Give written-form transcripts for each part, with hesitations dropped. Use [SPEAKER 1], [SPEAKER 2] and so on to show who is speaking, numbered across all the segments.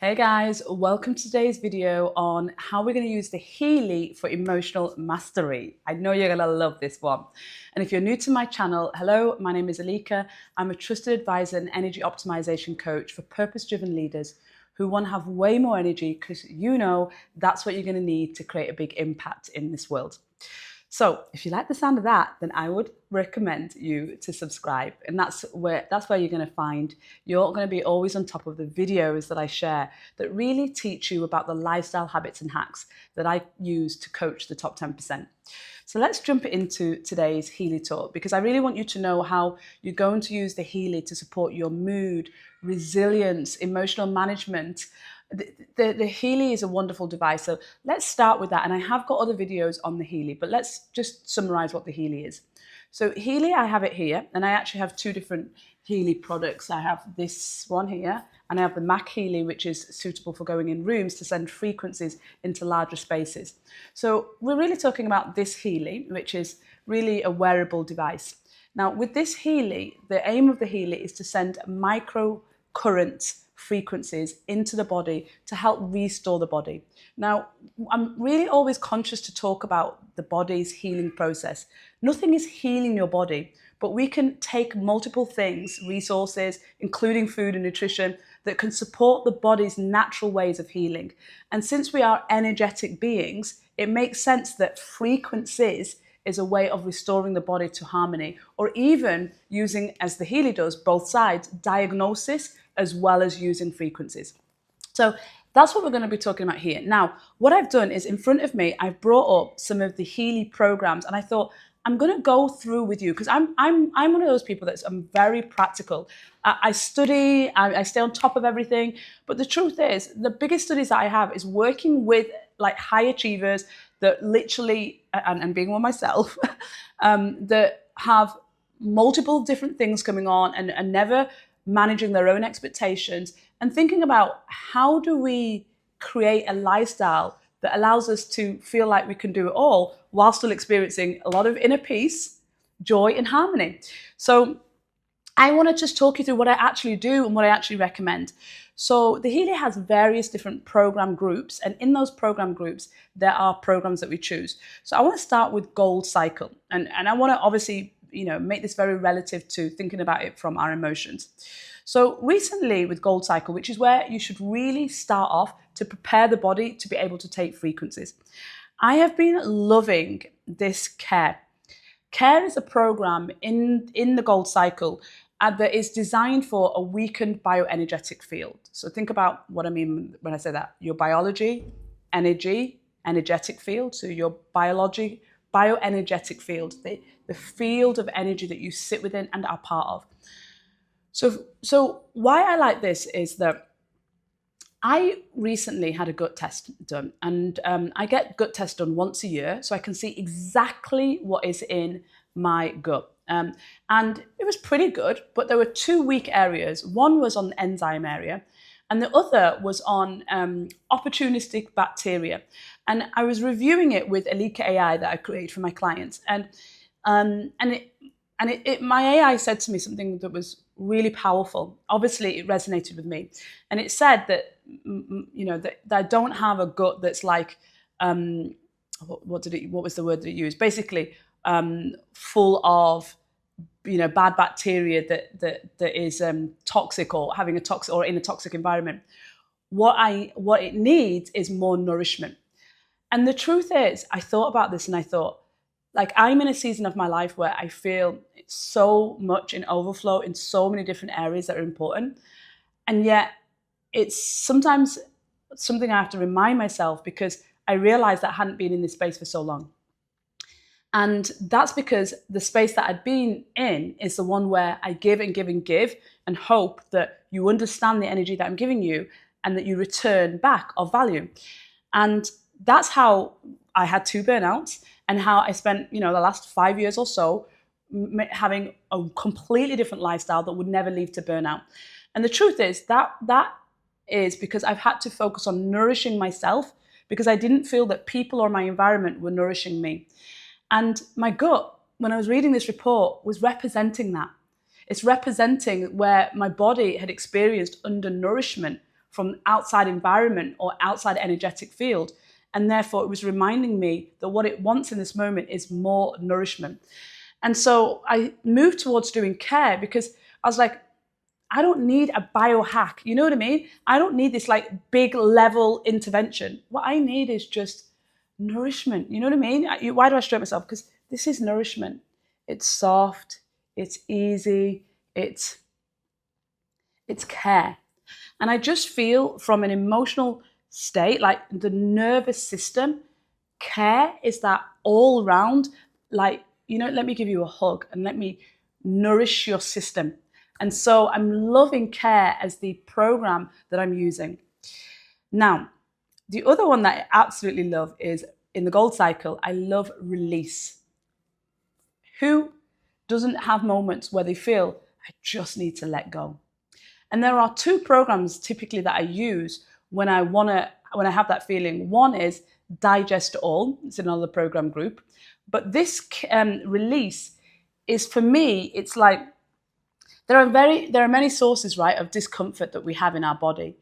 [SPEAKER 1] Hey guys, welcome to today's video on how we're going to use the Healy for emotional mastery. I know you're going to love this one. And if you're new to my channel, hello, my name is Elika. I'm a trusted advisor and energy optimization coach for purpose-driven leaders who want to have way more energy because that's what you're going to need to create a big impact in this world. So if you like the sound of that, then I would recommend you to subscribe. And that's where you're going to find you're going to be always on top of the videos that I share that really teach you about the lifestyle habits and hacks that I use to coach the top 10%. So let's jump into today's Healy talk, because I really want you to know how you're going to use the Healy to support your mood, resilience, emotional management. The Healy is a wonderful device. So let's start with that. And I have got other videos on the Healy, but let's just summarize what the Healy is. So Healy, I have it here, and I actually have two different Healy products. I have this one here, and I have the MagHealy, which is suitable for going in rooms to send frequencies into larger spaces. So we're really talking about this Healy, which is really a wearable device. Now, with this Healy, the aim of the Healy is to send microcurrent frequencies into the body to help restore the body. Now, I'm really always conscious to talk about the body's healing process. Nothing is healing your body, but we can take multiple things, resources, including food and nutrition, that can support the body's natural ways of healing. And since we are energetic beings, it makes sense that frequencies is a way of restoring the body to harmony, or even using, as the Healy does, both sides, diagnosis as well as using frequencies. So that's what we're going to be talking about here. Now, what I've done is in front of me, I've brought up some of the Healy programs, and I thought I'm going to go through with you because I'm one of those people I'm very practical. I study, I stay on top of everything, but the truth is, the biggest studies that I have is working with like high achievers that literally, and being one myself, that have multiple different things coming on and never managing their own expectations, and thinking about how do we create a lifestyle that allows us to feel like we can do it all while still experiencing a lot of inner peace, joy, and harmony. So I want to just talk you through what I actually do and what I actually recommend. So the Healy has various different program groups, and in those program groups, there are programs that we choose. So I want to start with Gold Cycle, and I want to obviously make this very relative to thinking about it from our emotions. So recently with Gold Cycle, which is where you should really start off to prepare the body to be able to take frequencies, I have been loving this Care. Care is a program in the Gold Cycle that is designed for a weakened bioenergetic field. So think about what I mean when I say that. Your biology, energy, energetic field. So your bioenergetic field, the field of energy that you sit within and are part of. So why I like this is that I recently had a gut test done, and I get gut tests done once a year so I can see exactly what is in my gut. And it was pretty good, but there were two weak areas. One was on the enzyme area, and the other was on opportunistic bacteria. And I was reviewing it with Elika AI that I created for my clients, and my AI said to me something that was really powerful. Obviously, it resonated with me, and it said that that I don't have a gut that's like what was the word that it used? Basically, full of bad bacteria that is toxic, or having a toxic, or in a toxic environment. What it needs is more nourishment. And the truth is, I thought about this and I thought, like, I'm in a season of my life where I feel so much in overflow in so many different areas that are important. And yet it's sometimes something I have to remind myself, because I realized that I hadn't been in this space for so long. And that's because the space that I'd been in is the one where I give and give and give and hope that you understand the energy that I'm giving you and that you return back of value. And that's how I had 2 burnouts, and how I spent, the last 5 years or so having a completely different lifestyle that would never lead to burnout. And the truth is that is because I've had to focus on nourishing myself, because I didn't feel that people or my environment were nourishing me. And my gut, when I was reading this report, was representing that. It's representing where my body had experienced undernourishment from outside environment or outside energetic field. And therefore, it was reminding me that what it wants in this moment is more nourishment. And so I moved towards doing care because I was like, I don't need a biohack. You know what I mean? I don't need this like big level intervention. What I need is just nourishment. You know what I mean? Why do I stroke myself? Because this is nourishment. It's soft, it's easy, it's care. And I just feel from an emotional state, like the nervous system, care is that all round, like, let me give you a hug and let me nourish your system. And so I'm loving care as the program that I'm using. Now, the other one that I absolutely love is in the gold cycle, I love release. Who doesn't have moments where they feel, I just need to let go? And there are two programs typically that I use when I have that feeling. One is Digest All. It's another program group. But this release is, for me, it's like, there are many sources, right, of discomfort that we have in our body.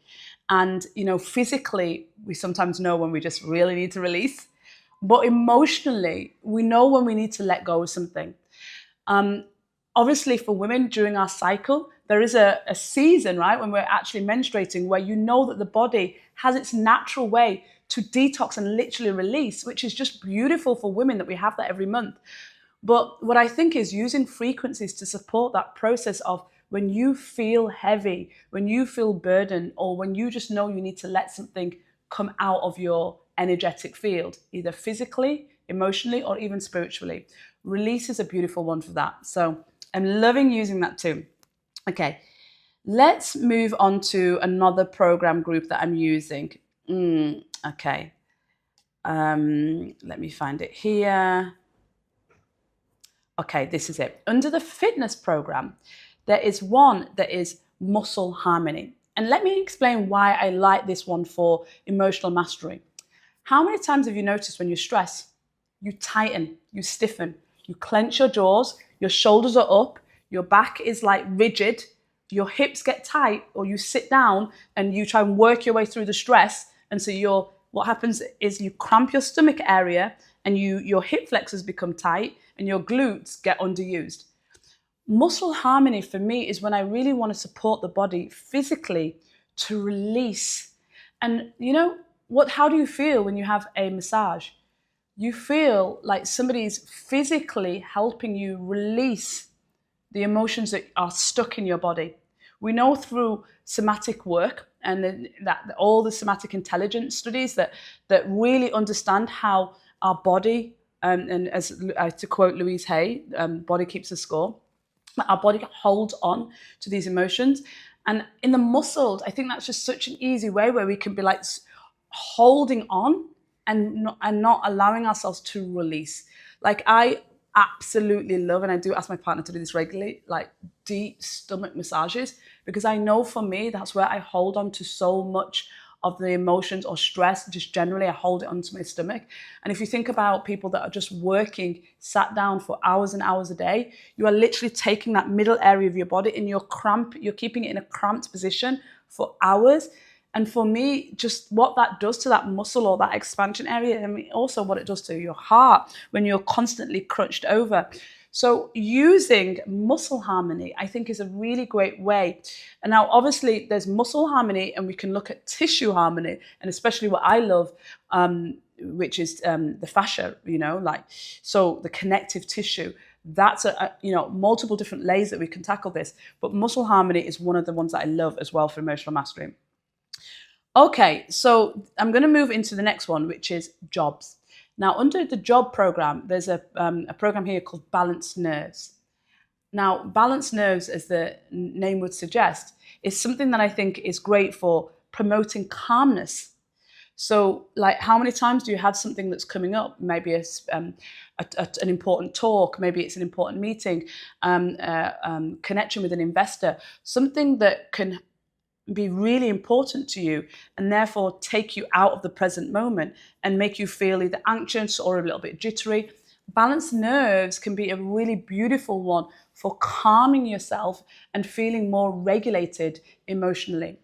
[SPEAKER 1] And, physically, we sometimes know when we just really need to release. But emotionally, we know when we need to let go of something. Obviously, for women during our cycle, there is a season, right, when we're actually menstruating, where you know that the body has its natural way to detox and literally release, which is just beautiful for women that we have that every month. But what I think is using frequencies to support that process of when you feel heavy, when you feel burdened, or when you just know you need to let something come out of your energetic field, either physically, emotionally, or even spiritually. Release is a beautiful one for that. So I'm loving using that too. Okay, let's move on to another program group that I'm using. Okay, let me find it here. Okay, this is it. Under the fitness program, there is one that is muscle harmony. And let me explain why I like this one for emotional mastery. How many times have you noticed when you're stressed, you tighten, you stiffen, you clench your jaws, your shoulders are up, your back is like rigid, your hips get tight, or you sit down and you try and work your way through the stress. And so what happens is you cramp your stomach area and your hip flexors become tight and your glutes get underused. Muscle harmony for me is when I really want to support the body physically to release. And how do you feel when you have a massage? You feel like somebody's physically helping you release the emotions that are stuck in your body. We know through somatic work and that all the somatic intelligence studies that really understand how our body, and as to quote Louise Hay, body keeps the score, our body holds on to these emotions. And in the muscles, I think that's just such an easy way where we can be like holding on and not allowing ourselves to release. Like I absolutely love, and I do ask my partner to do this regularly, like deep stomach massages, because I know for me, that's where I hold on to so much of the emotions or stress. Just generally, I hold it onto my stomach. And if you think about people that are just working, sat down for hours and hours a day, you are literally taking that middle area of your body and you're keeping it in a cramped position for hours. And for me, just what that does to that muscle or that expansion area, and also what it does to your heart when you're constantly crunched over. So using muscle harmony, I think, is a really great way. And now, obviously, there's muscle harmony, and we can look at tissue harmony, and especially what I love, which is the fascia. So the connective tissue. That's multiple different layers that we can tackle this. But muscle harmony is one of the ones that I love as well for emotional mastery. Okay, so I'm going to move into the next one, which is jobs. Now, under the job program, there's a program here called Balanced Nerves. Now, balanced nerves, as the name would suggest, is something that I think is great for promoting calmness. So, like, how many times do you have something that's coming up? Maybe an important talk, maybe it's an important meeting, connection with an investor, something that can be really important to you and therefore take you out of the present moment and make you feel either anxious or a little bit jittery. Balanced nerves can be a really beautiful one for calming yourself and feeling more regulated emotionally.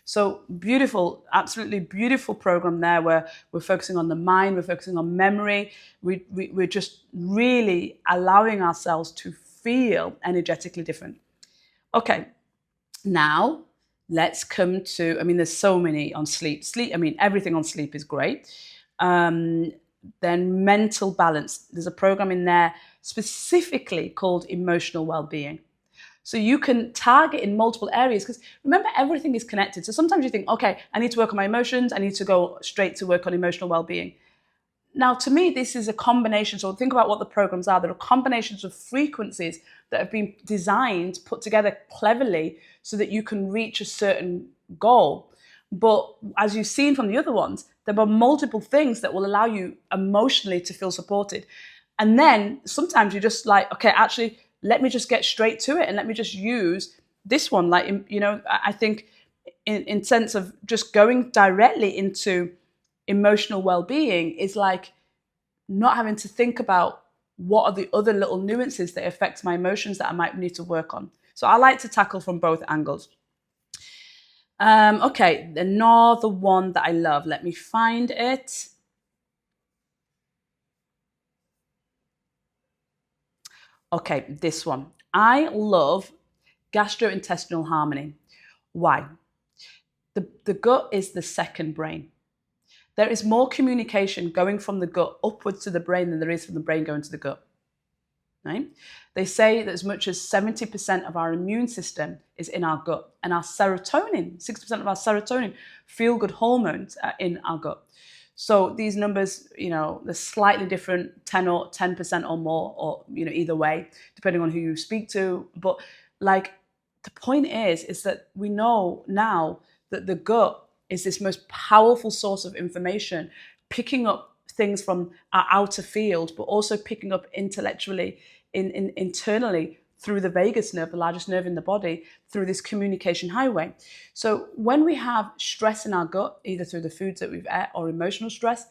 [SPEAKER 1] So beautiful, absolutely beautiful program there where we're focusing on the mind, we're focusing on memory. We're just really allowing ourselves to feel energetically different. Okay, now let's come to, I mean, there's so many on sleep. Sleep, I mean, everything on sleep is great. Then mental balance. There's a program in there specifically called emotional well-being. So you can target in multiple areas because remember, everything is connected. So sometimes you think, okay, I need to work on my emotions. I need to go straight to work on emotional well-being. Now, to me, this is a combination. So think about what the programs are. There are combinations of frequencies that have been designed, put together cleverly so that you can reach a certain goal. But as you've seen from the other ones, there are multiple things that will allow you emotionally to feel supported. And then sometimes you're just like, okay, actually, let me just get straight to it and let me just use this one. Like, you know, I think in sense of just going directly into emotional well-being is like not having to think about what are the other little nuances that affect my emotions that I might need to work on. So I like to tackle from both angles. Okay, another one that I love. Let me find it. Okay, this one. I love gastrointestinal harmony. Why? The gut is the second brain. There is more communication going from the gut upwards to the brain than there is from the brain going to the gut. Right? They say that as much as 70% of our immune system is in our gut, and our serotonin, 60% of our serotonin, feel-good hormones are in our gut. So these numbers, you know, they're slightly different, 10% or more, or, you know, either way, depending on who you speak to. But like, the point is that we know now that the gut is this most powerful source of information, picking up things from our outer field, but also picking up intellectually, internally through the vagus nerve, the largest nerve in the body, through this communication highway. So when we have stress in our gut, either through the foods that we've ate or emotional stress,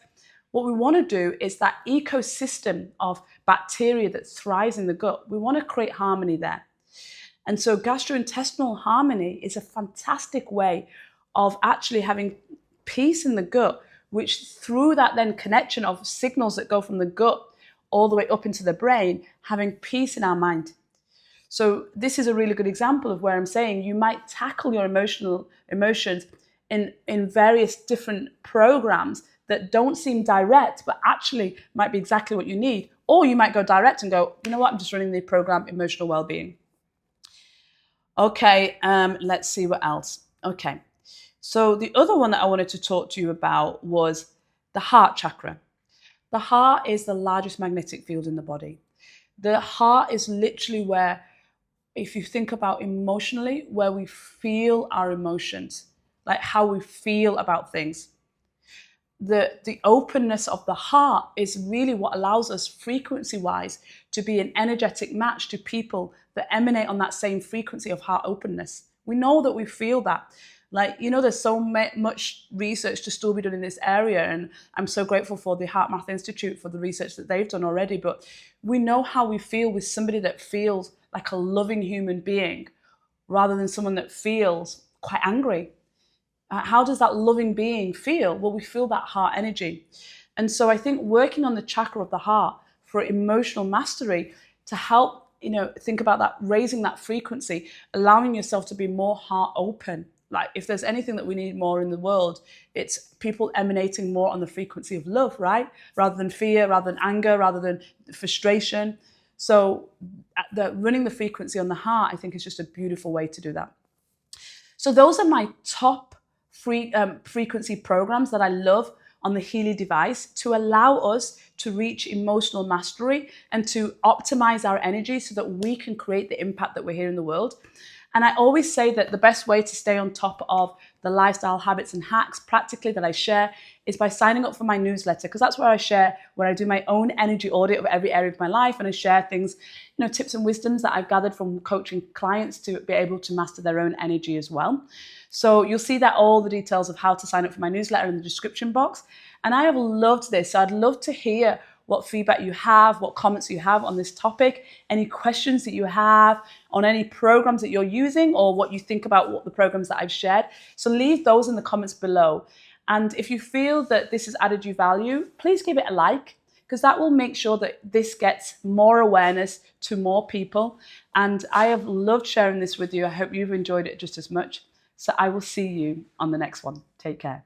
[SPEAKER 1] what we want to do is that ecosystem of bacteria that thrives in the gut, we want to create harmony there. And so gastrointestinal harmony is a fantastic way of actually having peace in the gut, which through that then connection of signals that go from the gut all the way up into the brain, having peace in our mind. So this is a really good example of where I'm saying you might tackle your emotions in various different programs that don't seem direct, but actually might be exactly what you need. Or you might go direct and go, you know what, I'm just running the program Emotional Wellbeing. Okay, let's see what else. Okay, so the other one that I wanted to talk to you about was the heart chakra. The heart is the largest magnetic field in the body. The heart is literally where, if you think about emotionally, where we feel our emotions, like how we feel about things. The openness of the heart is really what allows us frequency-wise to be an energetic match to people that emanate on that same frequency of heart openness. We know that we feel that. Like, you know, there's so much research to still be done in this area, and I'm so grateful for the Heart Math Institute for the research that they've done already, but we know how we feel with somebody that feels like a loving human being rather than someone that feels quite angry. How does that loving being feel? Well, we feel that heart energy. And so I think working on the chakra of the heart for emotional mastery to help, you know, think about that, raising that frequency, allowing yourself to be more heart open. Like, if there's anything that we need more in the world, it's people emanating more on the frequency of love, right? Rather than fear, rather than anger, rather than frustration. So running the frequency on the heart, I think, is just a beautiful way to do that. So those are my top frequency programs that I love on the Healy device to allow us to reach emotional mastery and to optimize our energy so that we can create the impact that we're here in the world. And I always say that the best way to stay on top of the lifestyle habits and hacks practically that I share is by signing up for my newsletter, because that's where I do my own energy audit of every area of my life, and I share things, you know, tips and wisdoms that I've gathered from coaching clients to be able to master their own energy as well. So you'll see that all the details of how to sign up for my newsletter in the description box. And I have loved this. So I'd love to hear what feedback you have, what comments you have on this topic, any questions that you have on any programs that you're using, or what you think about what the programs that I've shared. So leave those in the comments below. And if you feel that this has added you value, please give it a like, because that will make sure that this gets more awareness to more people. And I have loved sharing this with you. I hope you've enjoyed it just as much. So I will see you on the next one. Take care.